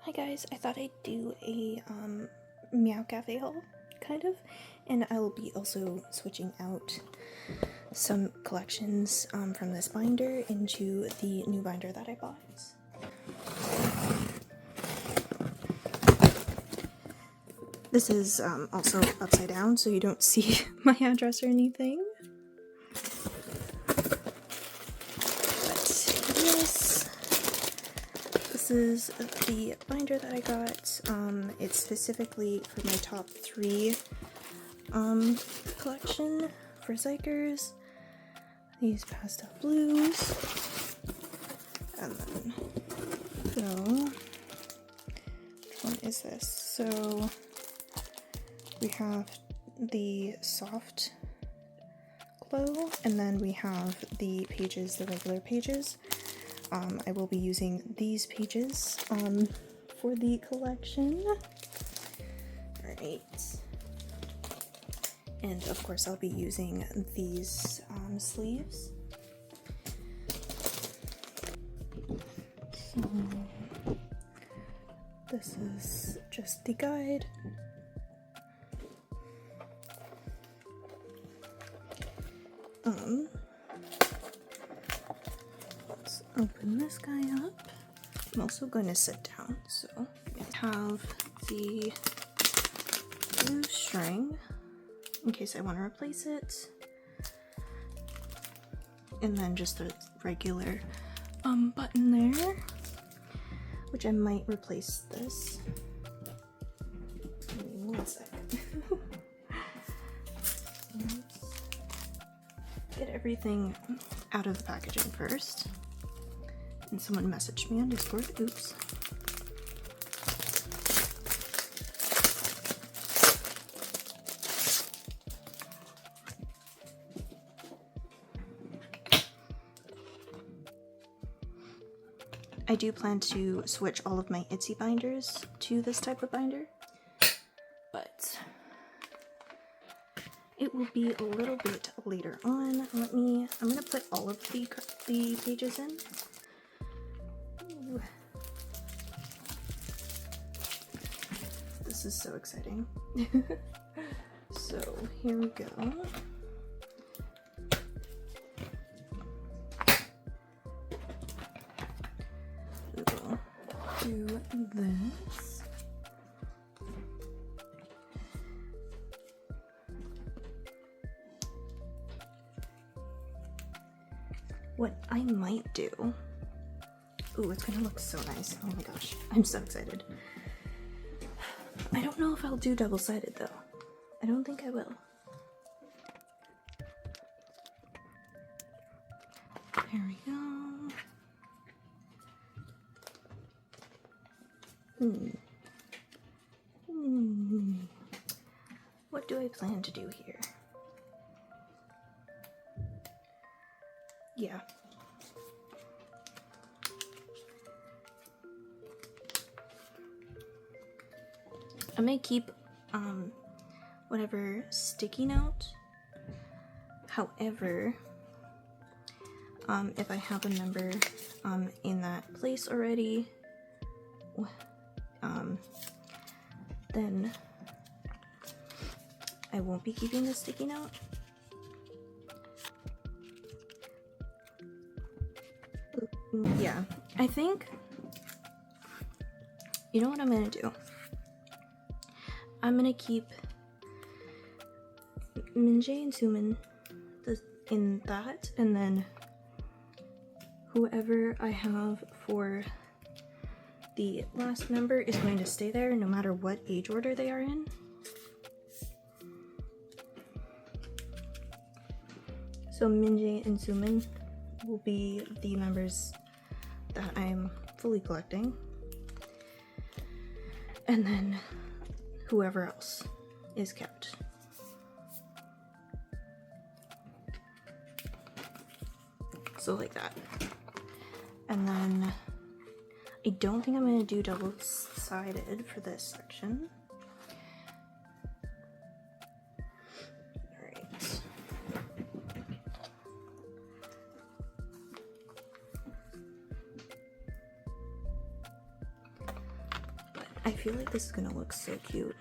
Hi guys, I thought I'd do a Meow Cafe haul, kind of, and I will be also switching out some collections from this binder into the new binder that I bought. This is also upside down, so you don't see my address or anything. But yes, this is the binder that I got. It's specifically for my top 3 collection for Xikers. These pastel blues. And then, so, which one is this? So, we have the soft glow, and then we have the pages, the regular pages. I will be using these pages for the collection. Alright. And of course I'll be using these sleeves. So, this is just the guide. Let's open this guy up. I'm also going to sit down, so we have the blue string in case I want to replace it, and then just a regular button there, which I might replace this. Give me 1 second. Get everything out of the packaging first. And someone messaged me on Discord. Oops. I do plan to switch all of my Itsy binders to this type of binder, but it will be a little bit later on. I'm gonna put all of the pages in. Ooh. This is so exciting. So here we go. We will do this. What I might do, ooh, it's gonna look so nice. Oh my gosh, I'm so excited. I don't know if I'll do double-sided though. I don't think I will. There we go. What do I plan to do here? Yeah. I may keep whatever sticky note. However, if I have a member in that place already, then I won't be keeping the sticky note. Yeah, I think, you know what I'm gonna do? I'm gonna keep Minjae and Sumin in that, and then whoever I have for the last member is going to stay there no matter what age order they are in. So Minjae and Sumin will be the members that I'm fully collecting, and then whoever else is kept. So like that. And then I don't think I'm going to do double-sided for this section. Alright. I feel like this is gonna look so cute.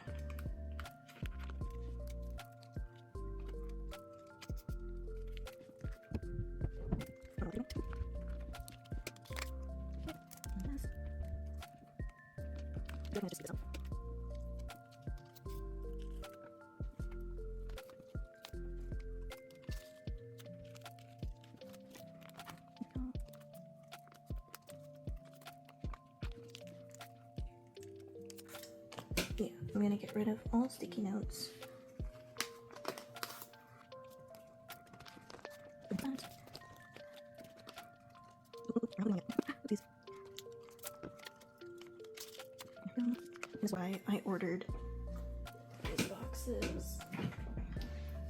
Yeah, I'm gonna get rid of all sticky notes. This is why I ordered these boxes.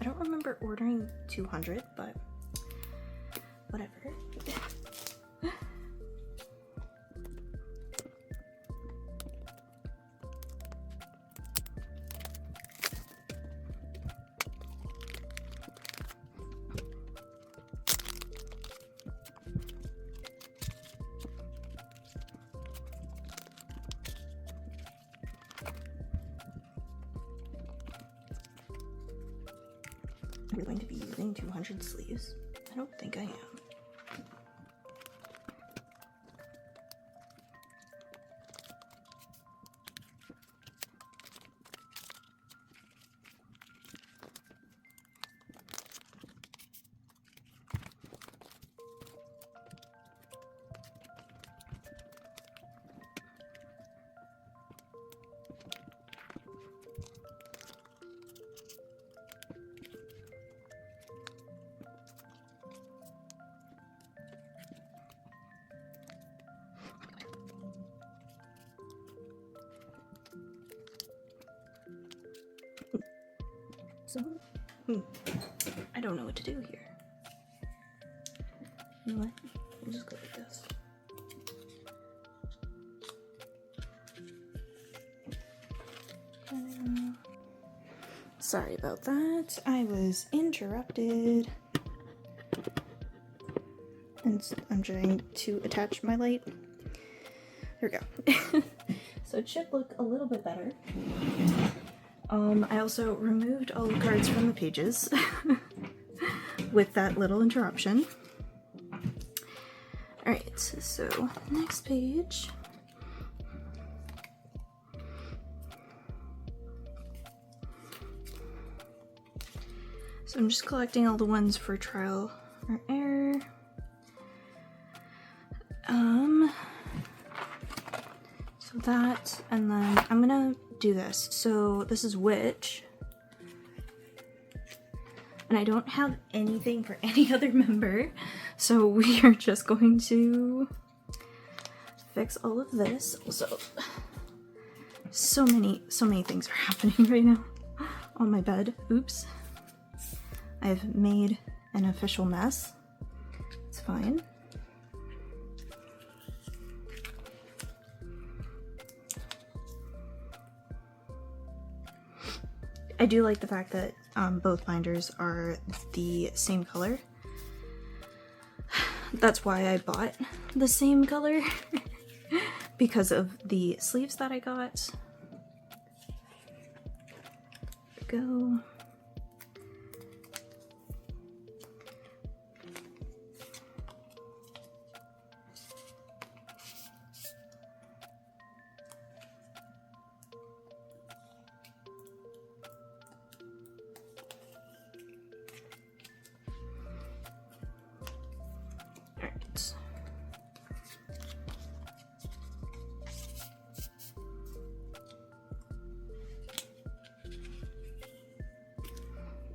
I don't remember ordering 200, but whatever. Are we going to be using 200 sleeves? I don't think I am. So, I don't know what to do here. You know what? We'll just go like this. Sorry about that. I was interrupted. And I'm trying to attach my light. There we go. So it should look a little bit better. I also removed all the cards from the pages with that little interruption. Alright, so next page. So I'm just collecting all the ones for trial or error. So that, and then I'm gonna do this. So this is Witch. And I don't have anything for any other member. So we are just going to fix all of this. Also, so many things are happening right now on my bed. Oops. I've made an official mess. It's fine. I do like the fact that both binders are the same color. That's why I bought the same color because of the sleeves that I got. There we go.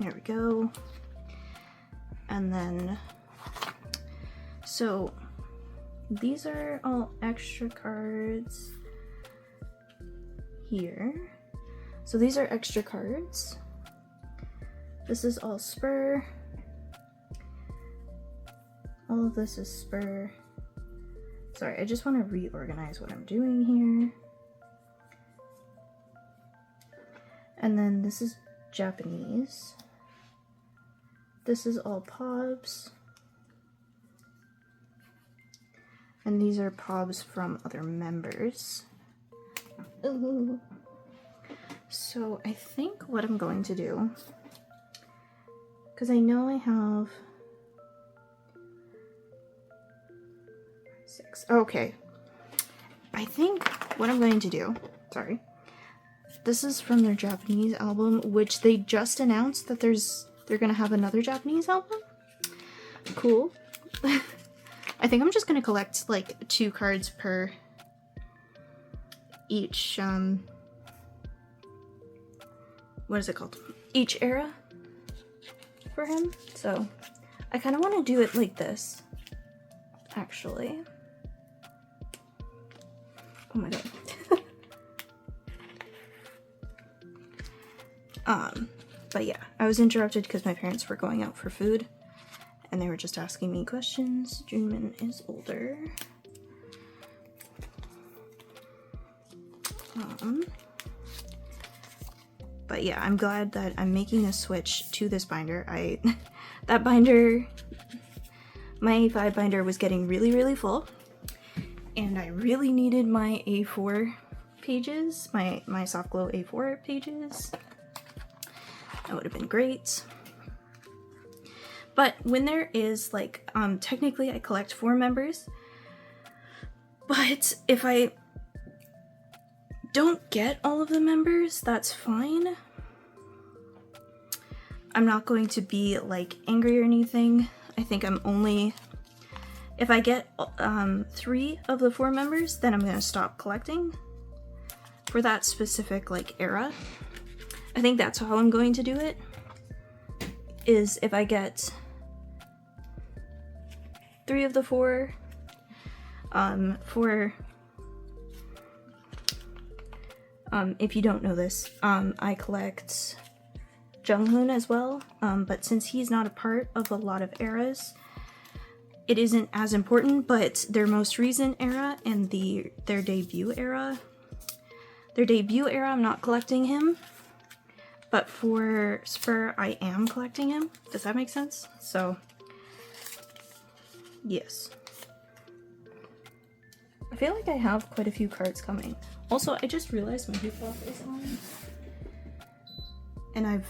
There we go. And then, so these are all extra cards here. So these are extra cards. This is all spur. All of this is spur. Sorry, I just want to reorganize what I'm doing here. And then this is Japanese. This is all POBs. And these are POBs from other members. Ooh. So I think what I'm going to do, because I know I have 6. Okay. I think what I'm going to do, sorry, this is from their Japanese album, which they just announced that they're gonna have another Japanese album. Cool. I think I'm just gonna collect like 2 cards per each, what is it called? Each era for him. So I kind of want to do it like this, actually. Oh my god. But yeah, I was interrupted because my parents were going out for food and they were just asking me questions. Junmin is older. But yeah, I'm glad that I'm making a switch to this binder. That binder, my A5 binder was getting really full, and I really needed my A4 pages, my soft glow A4 pages. That would have been great. But when there is like, technically I collect 4 members, but if I don't get all of the members, that's fine. I'm not going to be like angry or anything. I think I'm only, if I get 3 of the 4 members, then I'm gonna stop collecting for that specific like era. I think that's how I'm going to do it, is if I get 3 of the 4, if you don't know this, I collect Junghoon as well, but since he's not a part of a lot of eras, it isn't as important, but their most recent era and their debut era, I'm not collecting him, but for Spur, I am collecting him. Does that make sense? So, yes. I feel like I have quite a few cards coming. Also, I just realized my hoop ball is on. And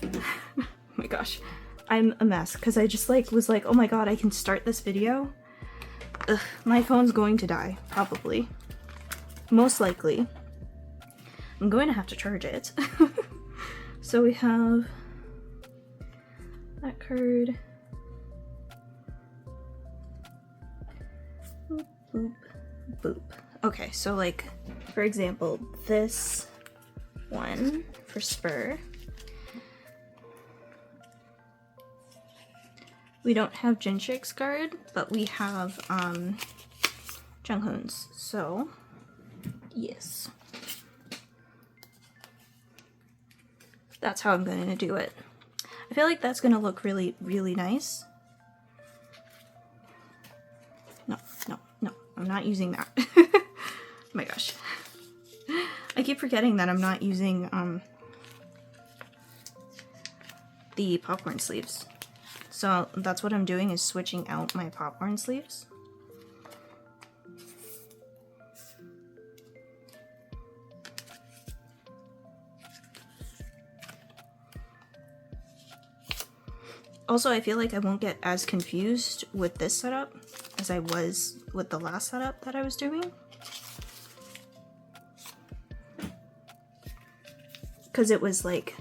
oh my gosh, I'm a mess because I just was like, oh my god, I can start this video. Ugh, my phone's going to die, probably. Most likely. I'm going to have to charge it. So we have that card. Boop, boop, boop. Okay, so like, for example, this one for Spur. We don't have Jinshik's card, but we have Junghoon's, so yes. That's how I'm going to do it. I feel like that's going to look really nice. No, I'm not using that. Oh my gosh. I keep forgetting that I'm not using the popcorn sleeves. So that's what I'm doing, is switching out my popcorn sleeves. Also, I feel like I won't get as confused with this setup as I was with the last setup that I was doing. Because it was like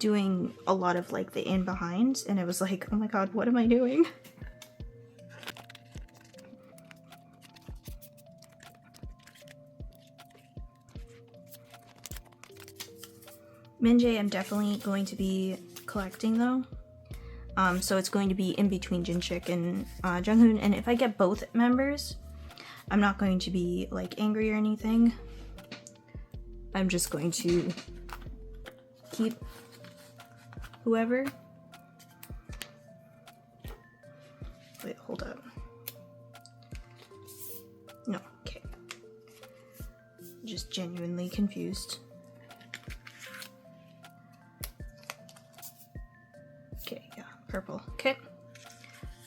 doing a lot of like the in behinds, and it was like, oh my god, what am I doing? Minjae I'm definitely going to be collecting though. So it's going to be in between Jinshik and Junghoon, and if I get both members, I'm not going to be like angry or anything. I'm just going to keep whoever. Wait, hold up. No, okay. Just genuinely confused. Okay, yeah, purple. Okay.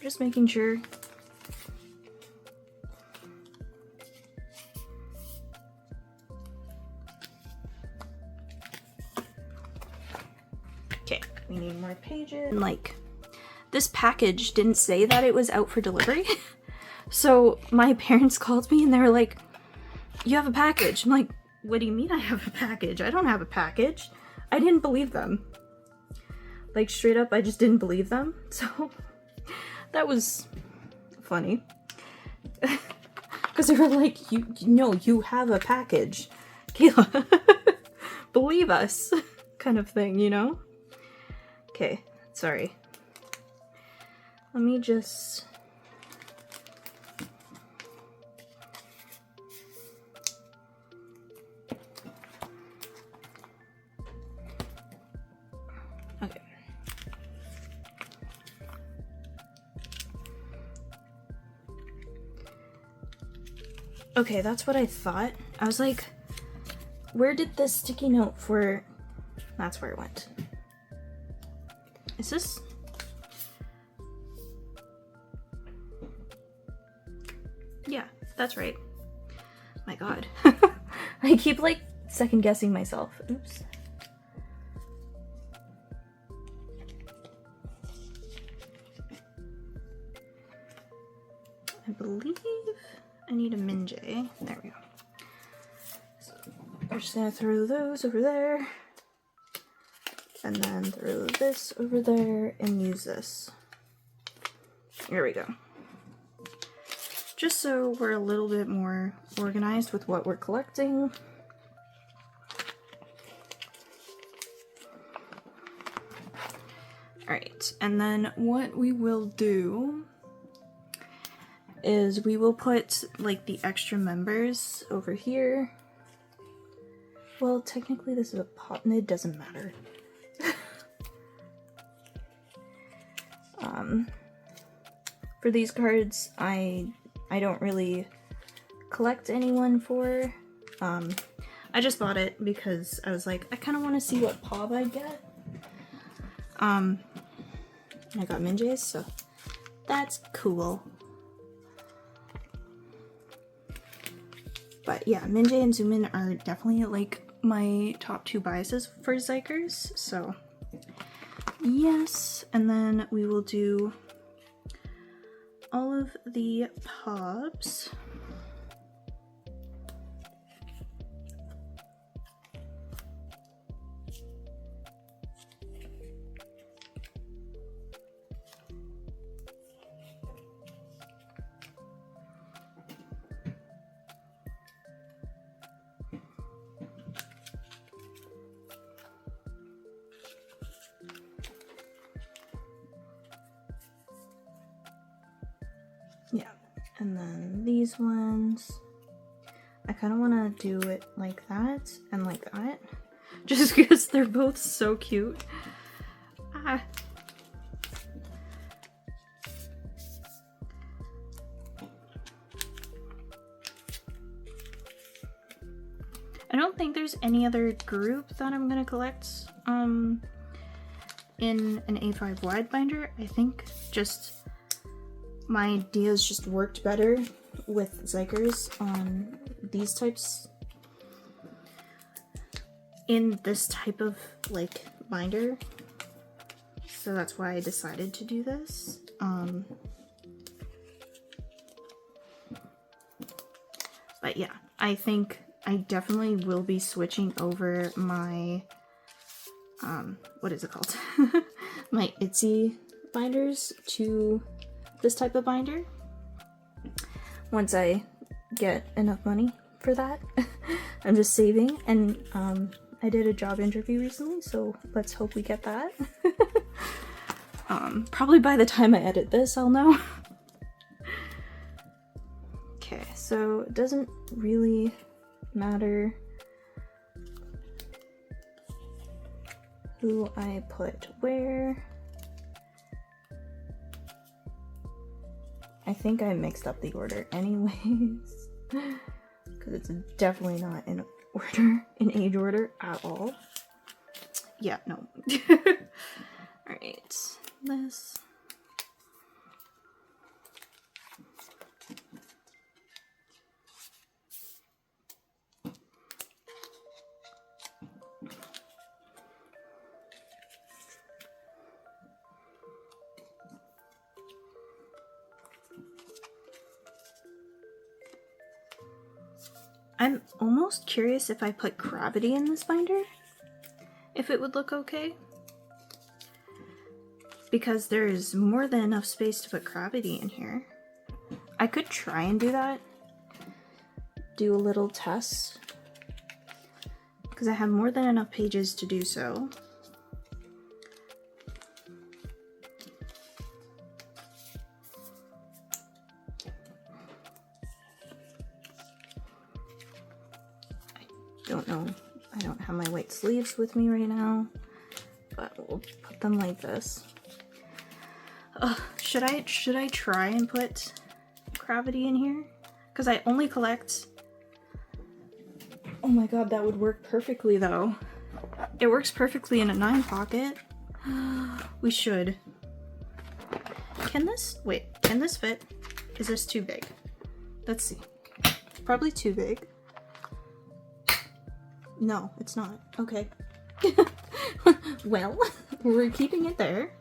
Just making sure. we need more pages. And like, this package didn't say that it was out for delivery. So my parents called me and they were like, you have a package. I'm like, what do you mean I have a package? I don't have a package. I didn't believe them. Like, straight up, I just didn't believe them. So that was funny. Because they were like, you have a package. Kayla, believe us. Kind of thing, you know? Okay, sorry. Let me just... Okay. Okay, that's what I thought. I was like, where did this sticky note for... That's where it went. Is this... Yeah, that's right. My god. I keep like second guessing myself. Oops. I believe I need a Minjay. There we go. So we're just gonna throw those over there. And then throw this over there and use this. There we go. Just so we're a little bit more organized with what we're collecting. Alright, and then what we will do is we will put like the extra members over here. Well, technically this is a pot and it doesn't matter. For these cards, I don't really collect anyone for. I just bought it because I was like, I kind of want to see what pop I get. And I got Minjays, so that's cool. But yeah, Minjay and Zoomin are definitely like my top two biases for Xikers, so yes. And then we will do all of the pobs. Yeah, and then these ones, I kind of want to do it like that and like that, just because they're both so cute. Ah. I don't think there's any other group that I'm gonna collect in an A5 wide binder. I think just my ideas just worked better with Xikers on these types, in this type of like binder, so that's why I decided to do this. But yeah, I think I definitely will be switching over my what is it called? My Etsy binders to this type of binder once I get enough money for that. I'm just saving, and I did a job interview recently, so let's hope we get that. Probably by the time I edit this, I'll know. Okay, so it doesn't really matter who I put where. I think I mixed up the order anyways, because it's definitely not in order, in age order at all. Yeah, no. Alright, this. I'm almost curious if I put gravity in this binder, if it would look okay. Because there's more than enough space to put gravity in here. I could try and do that. Do a little test. Because I have more than enough pages to do so. I don't know. I don't have my white sleeves with me right now. But we'll put them like this. Should I try and put gravity in here? Because I only collect... Oh my god, that would work perfectly though. It works perfectly in a 9 pocket. We should. Can this... Wait, can this fit? Is this too big? Let's see. Probably too big. No, it's not. Okay. Well, we're keeping it there.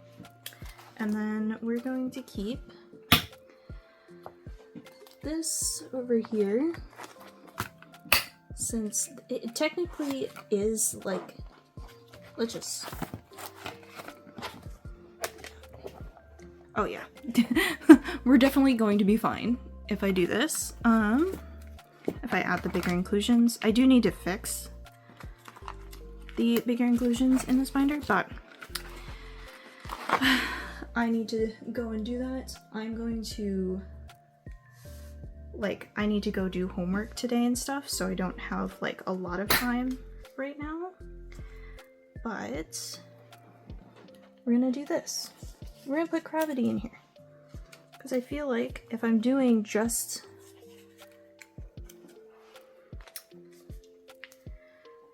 And then we're going to keep this over here, since it technically is like, let's just, oh yeah, we're definitely going to be fine if I do this. If I add the bigger inclusions, I do need to fix the bigger inclusions in this binder, but I need to go and do that. I'm going to, like, I need to go do homework today and stuff, so I don't have, like, a lot of time right now. But we're gonna do this. We're gonna put gravity in here. Because I feel like if I'm doing just,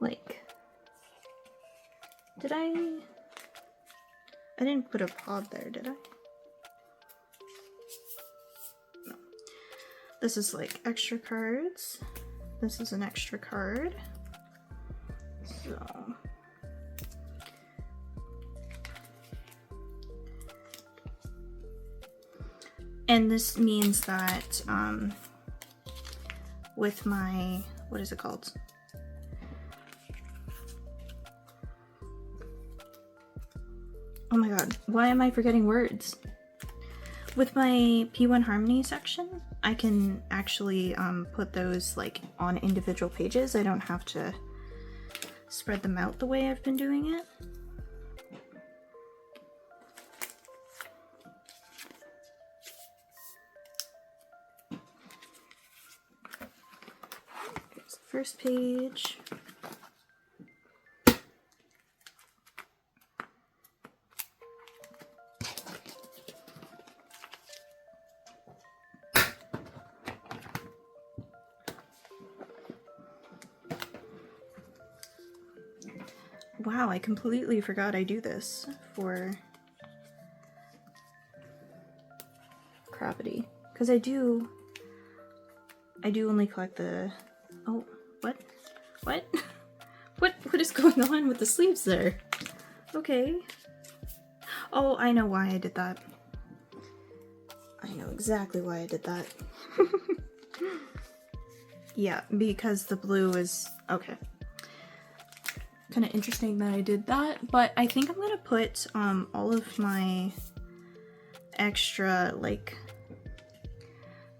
like, did I didn't put a pod there, did I? No. This is like extra cards. This is an extra card. So. And this means that with my, what is it called? Oh my god, why am I forgetting words? With my P1 Harmony section, I can actually put those like on individual pages. I don't have to spread them out the way I've been doing it. Here's the first page. Wow, I completely forgot I do this for gravity. Because I do only collect the, oh, what? What? What is going on with the sleeves there? Okay. Oh, I know why I did that. I know exactly why I did that. Yeah, because the blue is, okay. Kind of interesting that I did that, but I think I'm gonna put all of my extra, like,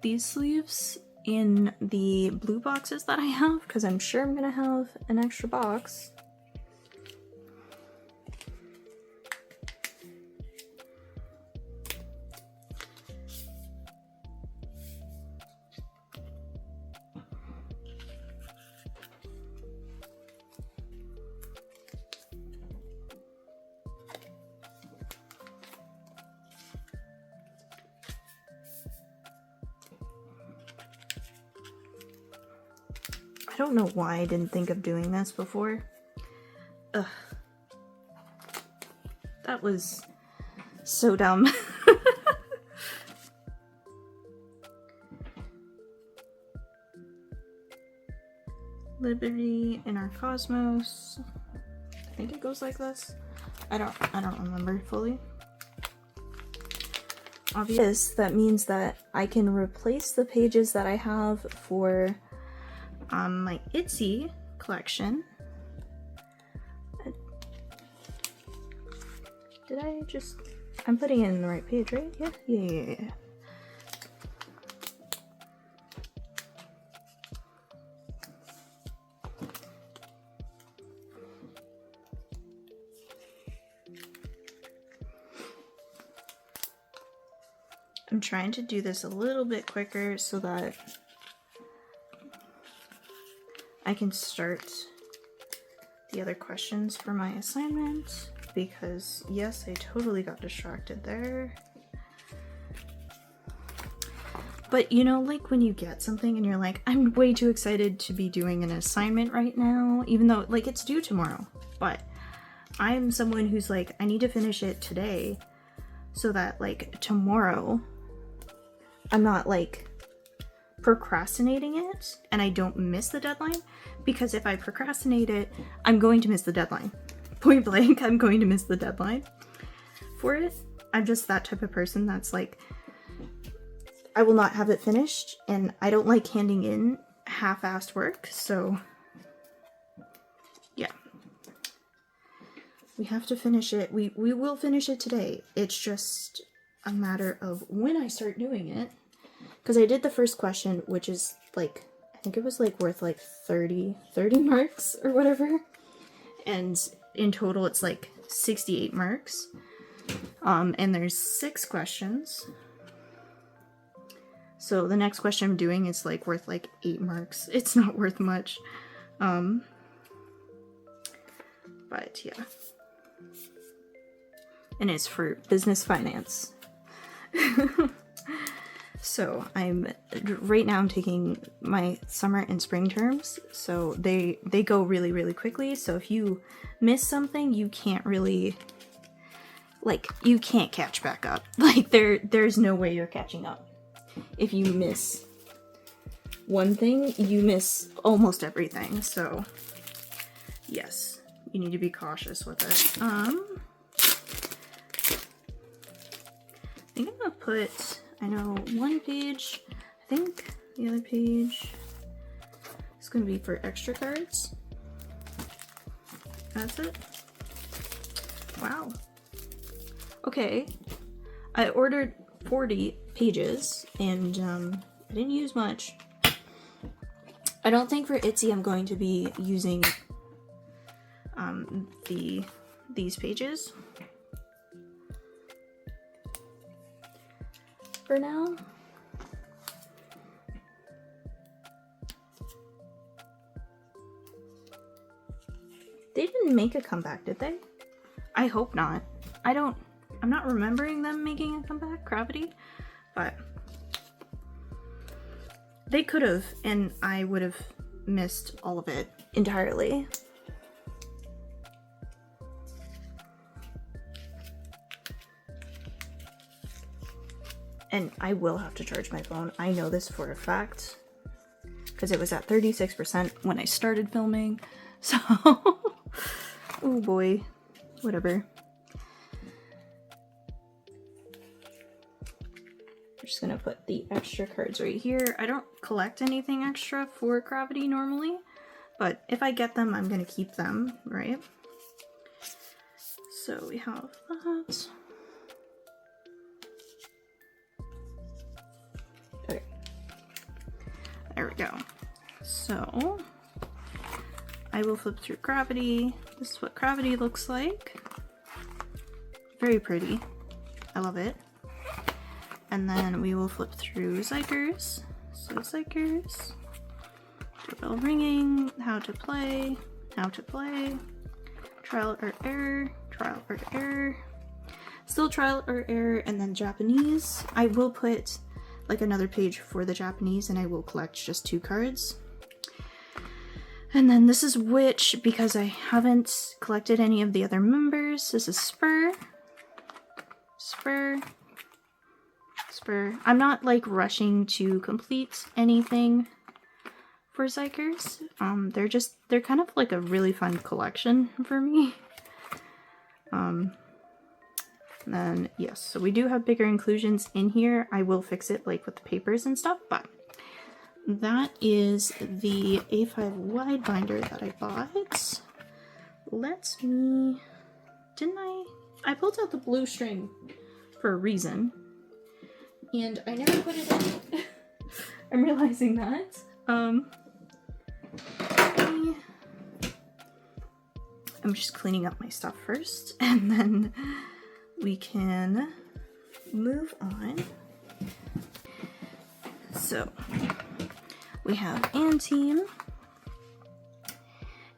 these sleeves in the blue boxes that I have, because I'm sure I'm gonna have an extra box. I don't know why I didn't think of doing this before. Ugh. That was so dumb. Liberty in our cosmos. I think it goes like this. I don't remember fully. Obvious, that means that I can replace the pages that I have for my Etsy collection. Did I just... I'm putting it in the right page, right? Yeah? Yeah. I'm trying to do this a little bit quicker so that I can start the other questions for my assignment, because yes, I totally got distracted there. But you know, like when you get something and you're like, I'm way too excited to be doing an assignment right now, even though like it's due tomorrow, but I'm someone who's like, I need to finish it today so that like tomorrow I'm not like procrastinating it and I don't miss the deadline, because if I procrastinate it, I'm going to miss the deadline. Point blank, I'm going to miss the deadline for it. I'm just that type of person that's like, I will not have it finished, and I don't like handing in half-assed work, so yeah. We have to finish it. We will finish it today. It's just a matter of when I start doing it. Because I did the first question, which is like, I think it was like worth like 30 marks or whatever. And in total it's like 68 marks. And there's 6 questions. So the next question I'm doing is like worth like 8 marks. It's not worth much. But yeah. And it's for business finance. So right now I'm taking my summer and spring terms, so they go really, really quickly. So if you miss something, you can't really, like, you can't catch back up. Like there's no way you're catching up. If you miss one thing, you miss almost everything. So yes, you need to be cautious with it. I think I'm gonna put, I know one page, I think the other page is going to be for extra cards. That's it. Wow. Okay. I ordered 40 pages and I didn't use much. I don't think for Etsy I'm going to be using these pages for now. They didn't make a comeback, did they? I hope not. I'm not remembering them making a comeback, Gravity, but they could have, and I would have missed all of it entirely. And I will have to charge my phone. I know this for a fact, because it was at 36% when I started filming. So, oh boy, whatever. I'm just gonna put the extra cards right here. I don't collect anything extra for Gravity normally, but if I get them, I'm gonna keep them, right? So we have that. Okay. There we go. So I will flip through Gravity. This is what Gravity looks like. Very pretty. I love it. And then we will flip through Xikers. So Xikers, doorbell ringing, how to play, trial or error, still trial or error, and then Japanese. I will put like another page for the Japanese, and I will collect just 2 cards. And then this is Witch, because I haven't collected any of the other members. This is Spur. I'm not like rushing to complete anything for Xikers. They're kind of like a really fun collection for me. Then yes, so we do have bigger inclusions in here. I will fix it like with the papers and stuff, but that is the A5 wide binder that I bought. I pulled out the blue string for a reason, and I never put it in. I'm realizing that. I'm just cleaning up my stuff first, and then we can move on. So we have Anteam,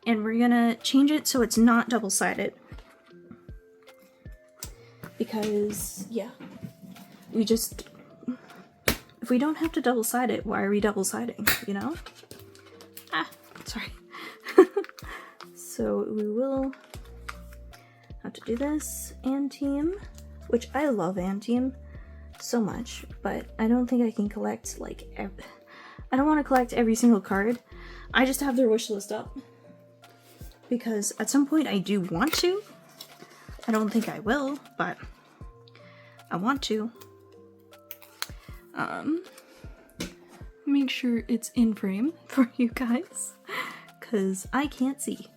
and we're gonna change it so it's not double-sided, because yeah, if we don't have to double-side it, why are we double-siding, you know? Sorry. So we will have to do this. Anteam, which I love Anteam so much, but I don't think I can collect like I don't want to collect every single card. I just have their wish list up because at some point I do want to. I don't think I will, but I want to. Make sure it's in frame for you guys because I can't see.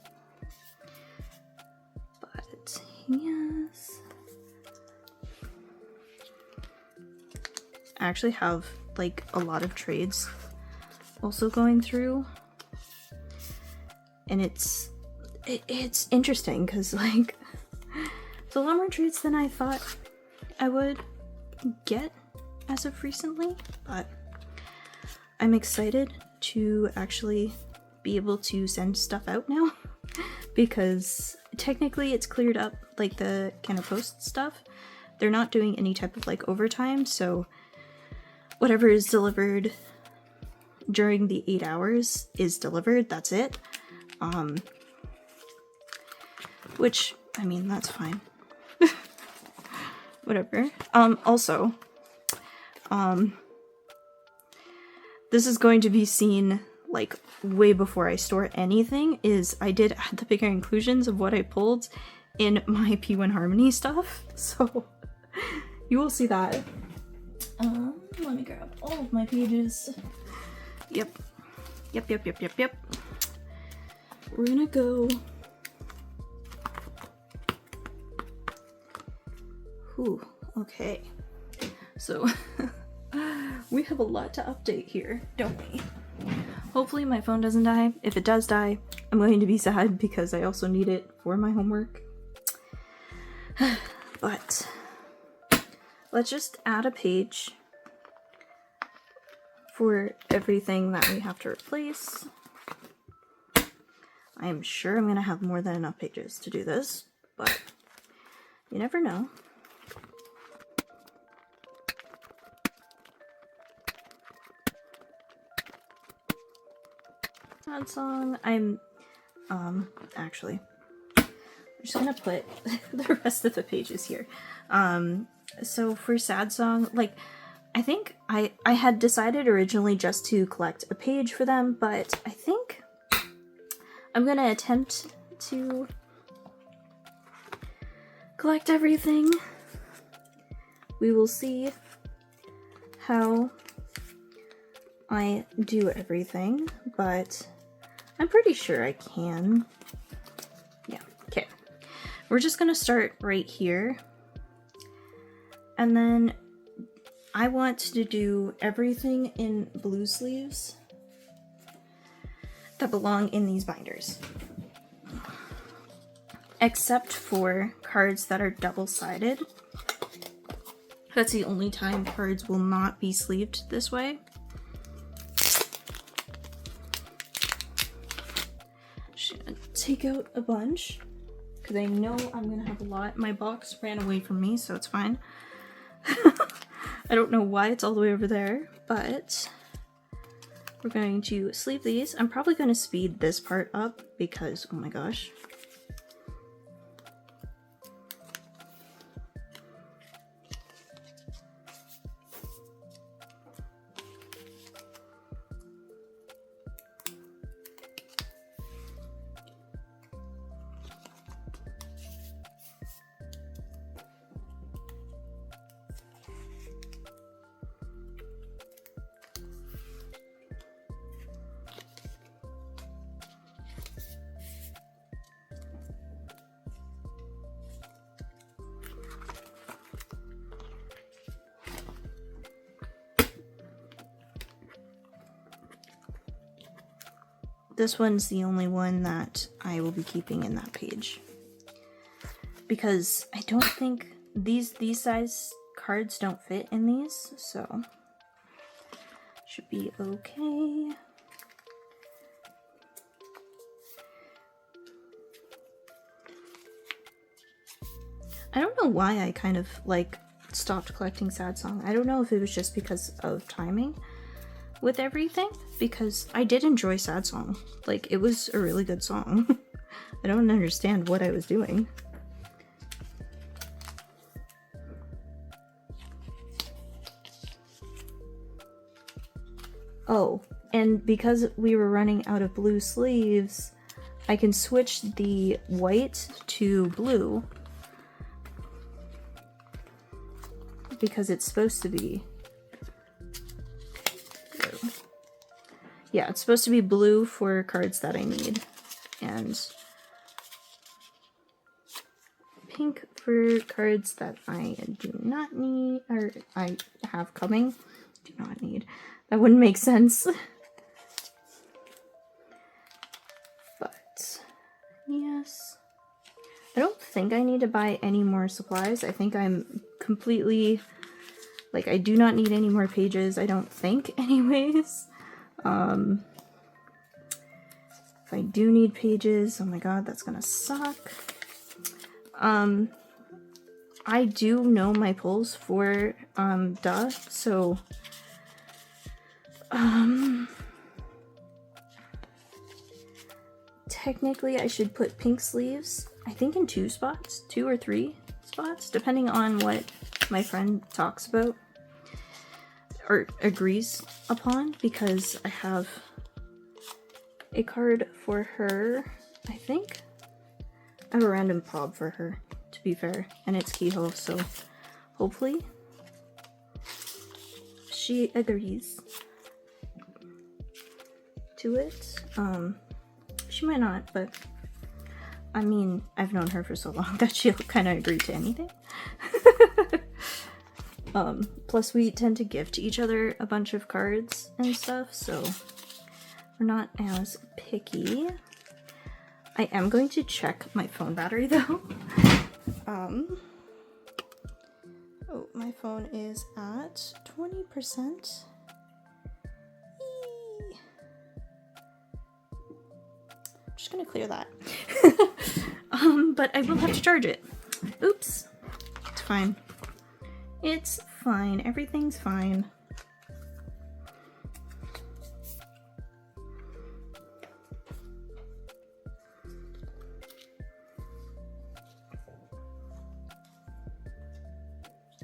But yes. I actually have like a lot of trades also going through, and it's interesting because like it's a lot more trades than I thought I would get as of recently, but I'm excited to actually be able to send stuff out now because technically it's cleared up, like the kind of post stuff. They're not doing any type of like overtime, so whatever is delivered during the 8 hours is delivered, that's it. Which, I mean, that's fine. Whatever. Also, this is going to be seen like way before I store anything, is I did add the bigger inclusions of what I pulled in my P1 Harmony stuff, so you will see that. Let me grab all of my pages. Yep. We're gonna go. Ooh, okay. So, we have a lot to update here, don't we? Hopefully my phone doesn't die. If it does die, I'm going to be sad because I also need it for my homework. But let's just add a page for everything that we have to replace. I am sure I'm gonna have more than enough pages to do this, but you never know. Sad song. Actually, I'm just gonna put the rest of the pages here. So for sad song, like, I think I had decided originally just to collect a page for them, but I think I'm gonna attempt to collect everything. We will see how I do everything, but I'm pretty sure I can. Yeah, okay. We're just gonna start right here, and then I want to do everything in blue sleeves that belong in these binders, except for cards that are double-sided. That's the only time cards will not be sleeved this way. Just gonna take out a bunch because I know I'm gonna have a lot. My box ran away from me, so it's fine. I don't know why it's all the way over there, but we're going to sleeve these. I'm probably going to speed this part up because, oh my gosh. this one's the only one that I will be keeping in that page. Because I don't think these size cards don't fit in these, so should be okay. I don't know why I kind of like stopped collecting Sad Song. I don't know if it was just because of timing with everything, because I did enjoy Sad Song. Like, it was a really good song. I don't understand what I was doing. Oh, and because we were running out of blue sleeves, I can switch the white to blue. Because it's supposed to be blue. Yeah, it's supposed to be blue for cards that I need, and pink for cards that I do not need, or I have coming. Do not need. That wouldn't make sense. But yes. I don't think I need to buy any more supplies. I think I'm completely, like, I do not need any more pages, I don't think, anyways. If I do need pages, oh my god, that's gonna suck. I do know my pulls for, duh, so, technically I should put pink sleeves, I think in 2 spots, 2 or 3 spots, depending on what my friend talks about or agrees upon, because I have a card for her, I think. I have a random pob for her, to be fair, and it's Keyhole, so hopefully she agrees to it. She might not, but I mean, I've known her for so long that she'll kind of agree to anything. Plus we tend to gift each other a bunch of cards and stuff, so we're not as picky. I am going to check my phone battery though. Oh, my phone is at 20%. Just gonna clear that. But I will have to charge it. Oops. It's fine. It's fine. Everything's fine.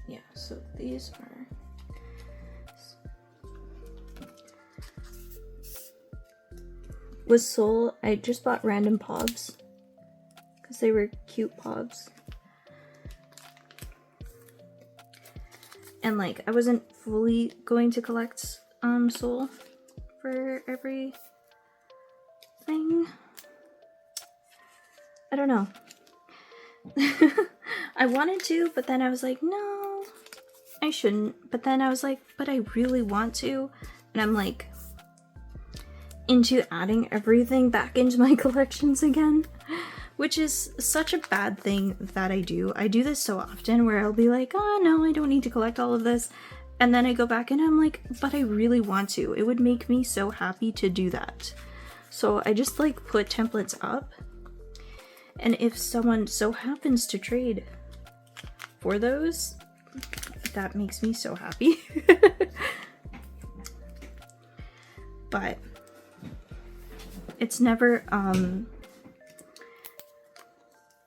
Yeah, so these are... With Soul, I just bought random pobs because they were cute pobs. And like, I wasn't fully going to collect Soul for everything. I don't know. I wanted to, but then I was like, no, I shouldn't. But then I was like, but I really want to. And I'm like, into adding everything back into my collections again, which is such a bad thing that I do. I do this so often where I'll be like, oh no, I don't need to collect all of this. And then I go back and I'm like, but I really want to. It would make me so happy to do that. So I just like put templates up. And if someone so happens to trade for those, that makes me so happy. But it's never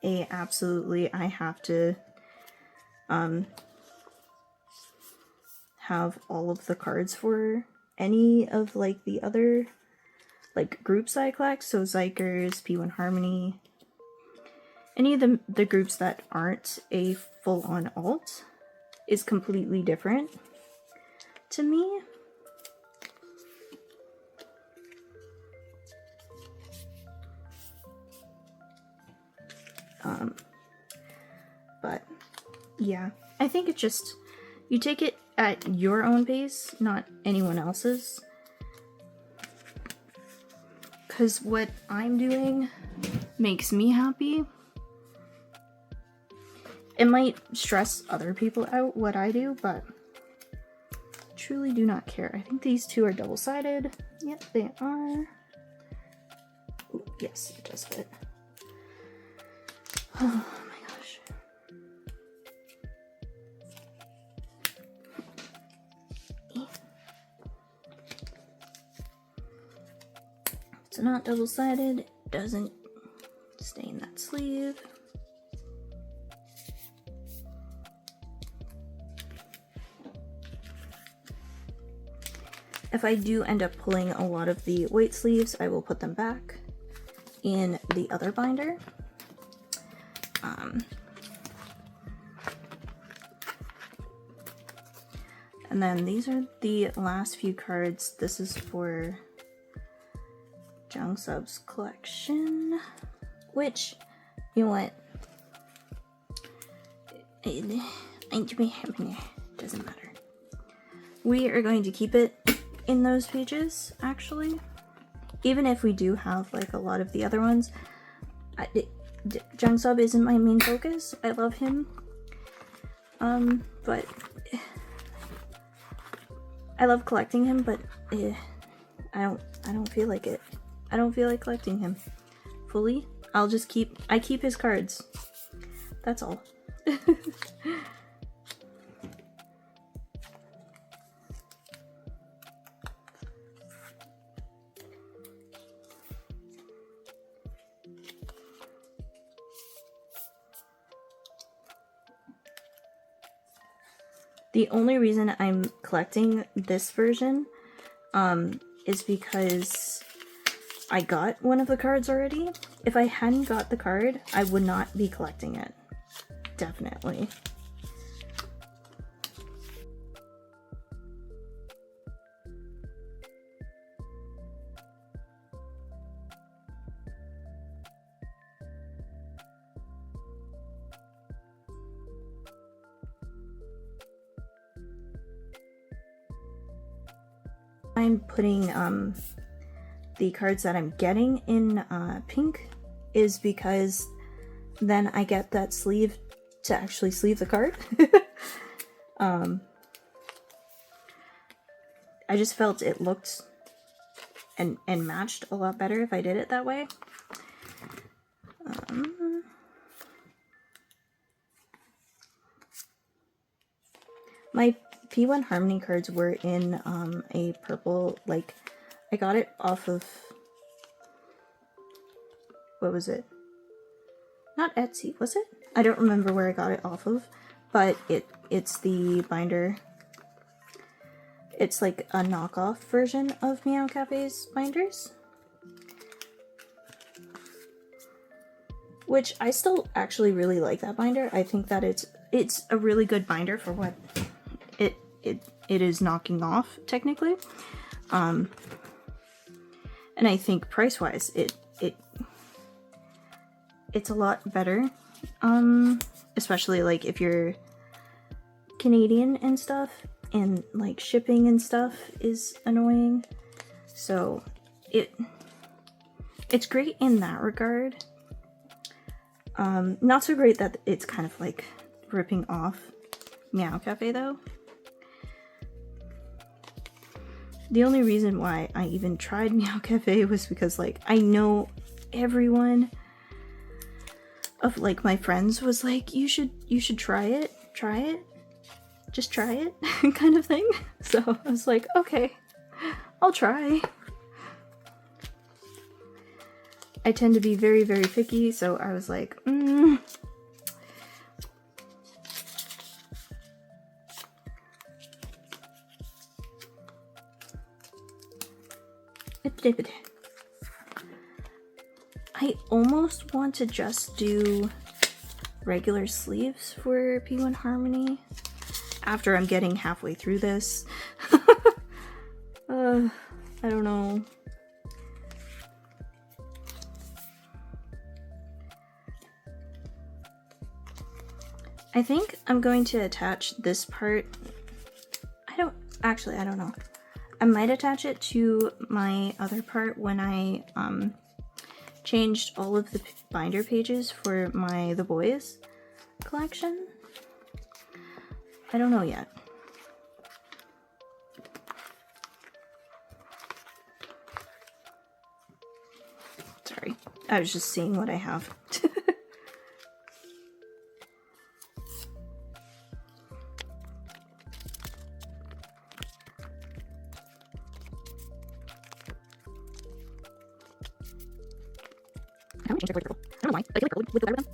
a absolutely I have to have all of the cards for any of like the other like groups I collect, so Xikers, P1 Harmony, any of the groups that aren't a full-on alt is completely different to me. But yeah, I think it's just, you take it at your own pace, not anyone else's. because what I'm doing makes me happy. It might stress other people out what I do, but I truly do not care. I think these two are double-sided. Yep, they are. Ooh, yes, it does fit. Oh my gosh. It's not double-sided, it doesn't stain that sleeve. If I do end up pulling a lot of the white sleeves, I will put them back in the other binder. And then these are the last few cards. This is for Jung Sub's collection, which, you know what? It doesn't matter. We are going to keep it in those pages, actually. Even if we do have like a lot of the other ones. Jung Sub isn't my main focus. I love him. But I love collecting him, but I don't feel like it. I don't feel like collecting him fully. I keep his cards. That's all. The only reason I'm collecting this version is because I got one of the cards already. If I hadn't got the card, I would not be collecting it. Definitely. I'm putting the cards that I'm getting in pink is because then I get that sleeve to actually sleeve the card. I just felt it looked and matched a lot better if I did it that way. My P1 Harmony cards were in a purple, like, I got it off of, what was it? Not Etsy, was it? I don't remember where I got it off of, but it's the binder. It's like a knockoff version of Meow Cafe's binders. Which I still actually really like that binder. I think that it's a really good binder for what it is knocking off, technically. And I think price-wise, it's a lot better. Especially like if you're Canadian and stuff, and like shipping and stuff is annoying. So it's great in that regard. Not so great that it's kind of like ripping off Meow Cafe though. The only reason why I even tried Meow Cafe was because, like, I know everyone of, like, my friends was like, you should try it, just try it, kind of thing. So I was like, okay, I'll try. I tend to be very, very picky, so I was like, I almost want to just do regular sleeves for P1 Harmony after I'm getting halfway through this. I don't know. I think I'm going to attach this part. I don't know. I might attach it to my other part when I changed all of the binder pages for my The Boys collection. I don't know yet. Sorry, I was just seeing what I have. I don't know why. I feel like with the them.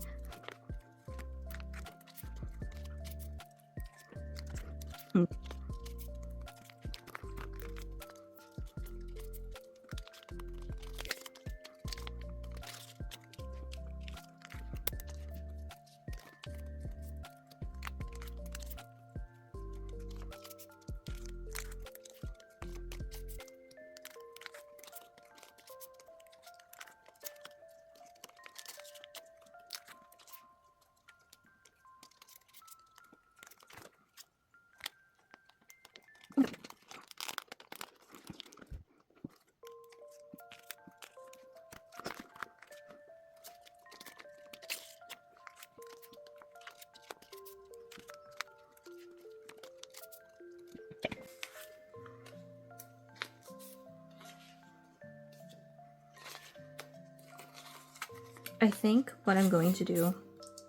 I think what I'm going to do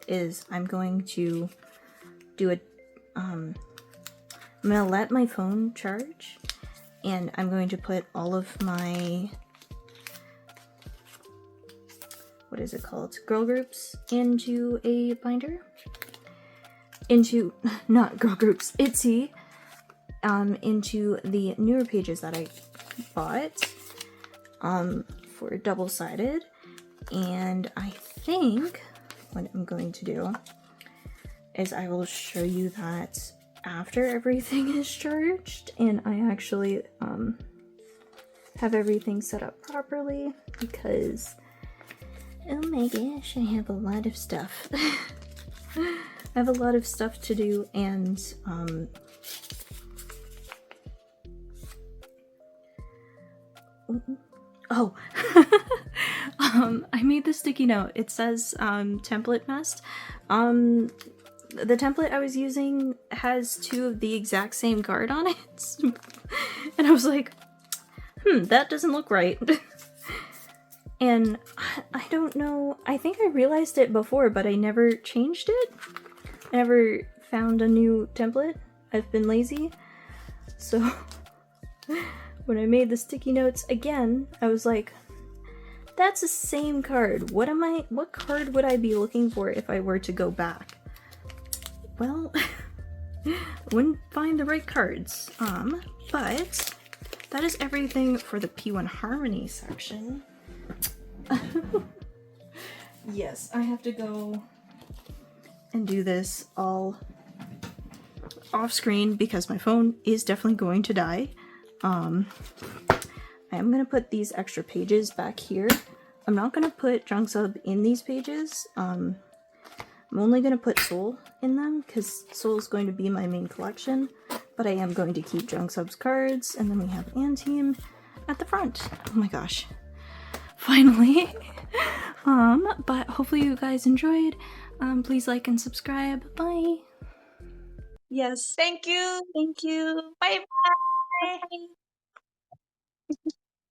is I'm going to do a I'm gonna let my phone charge, and I'm going to put all of my, what is it called, girl groups into a binder. Into, not girl groups, Itsy, into the newer pages that I bought for double-sided. And I think what I'm going to do is I will show you that after everything is charged and I actually have everything set up properly, because oh my gosh, I have a lot of stuff. I have a lot of stuff to do, and oh, I made this sticky note. It says template messed. The template I was using has 2 of the exact same card on it. And I was like, that doesn't look right. And I don't know, I think I realized it before, but I never changed it. I never found a new template. I've been lazy. So when I made the sticky notes again, I was like, that's the same card. What card would I be looking for if I were to go back? Well, I wouldn't find the right cards. But that is everything for the P1 Harmony section. Yes, I have to go and do this all off screen because my phone is definitely going to die. I am going to put these extra pages back here. I'm not going to put Junk Sub in these pages. I'm only going to put Soul in them because Soul is going to be my main collection, but I am going to keep Junk Sub's cards, and then we have Anteam at the front. Oh my gosh. Finally. But hopefully you guys enjoyed. Please like and subscribe. Bye. Yes. Thank you. Thank you. Bye bye.